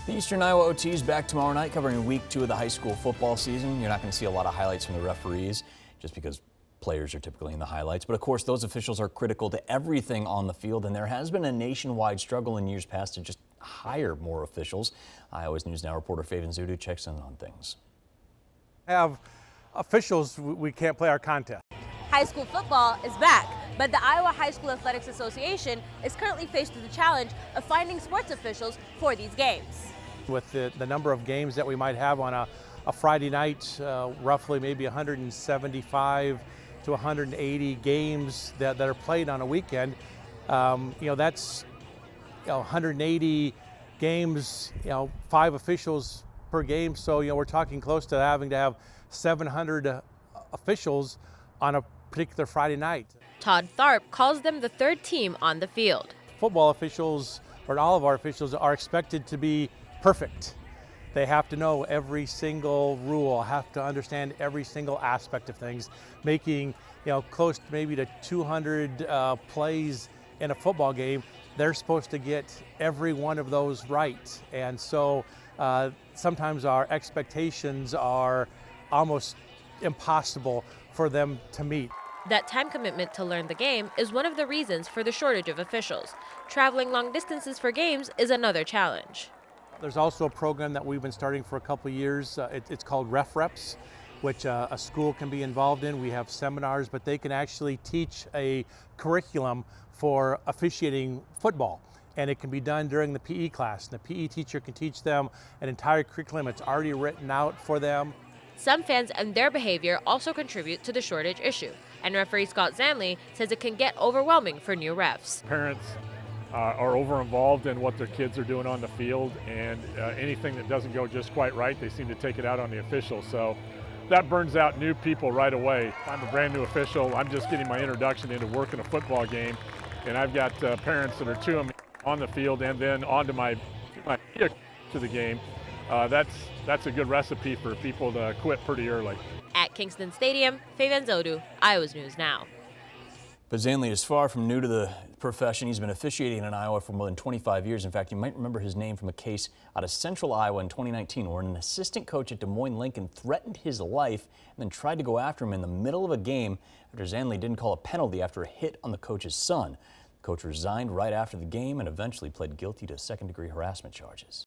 The Eastern Iowa OT is back tomorrow night, covering week 2 of the high school football season. You're not going to see a lot of highlights from the referees, just because players are typically in the highlights. But of course, those officials are critical to everything on the field, and there has been a nationwide struggle in years past to just hire more officials. Iowa's News Now reporter Faven Zudu checks in on things. Have officials, we can't play our contest. High school football is back, but the Iowa High School Athletics Association is currently faced with the challenge of finding sports officials for these games. With the number of games that we might have on a Friday night, roughly maybe 175 to 180 games that are played on a weekend, that's 180 games, 5 officials per game. So, we're talking close to having to have 700 officials on a particular Friday night. Todd Tharp calls them the third team on the field. Football officials, or all of our officials, are expected to be perfect. They have to know every single rule, have to understand every single aspect of things, making close to maybe to 200 plays in a football game. They're supposed to get every one of those right, and so sometimes our expectations are almost impossible for them to meet. That time commitment to learn the game is one of the reasons for the shortage of officials. Traveling long distances for games is another challenge. There's also a program that we've been starting for a couple of years. It's called Ref Reps, which a school can be involved in. We have seminars, but they can actually teach a curriculum for officiating football. And it can be done during the PE class. And the PE teacher can teach them an entire curriculum. It's already written out for them. Some fans and their behavior also contribute to the shortage issue. And referee Scott Zanley says it can get overwhelming for new refs. Parents are over involved in what their kids are doing on the field, and anything that doesn't go just quite right, they seem to take it out on the officials. So that burns out new people right away. I'm a brand new official. I'm just getting my introduction into working a football game, and I've got parents that are to them on the field and then onto my to the game. That's a good recipe for people to quit pretty early. At Kingston Stadium, Faven Zudu, Iowa's News Now. But Zanley is far from new to the profession. He's been officiating in Iowa for more than 25 years. In fact, you might remember his name from a case out of central Iowa in 2019 where an assistant coach at Des Moines Lincoln threatened his life and then tried to go after him in the middle of a game after Zanley didn't call a penalty after a hit on the coach's son. The coach resigned right after the game and eventually pled guilty to second-degree harassment charges.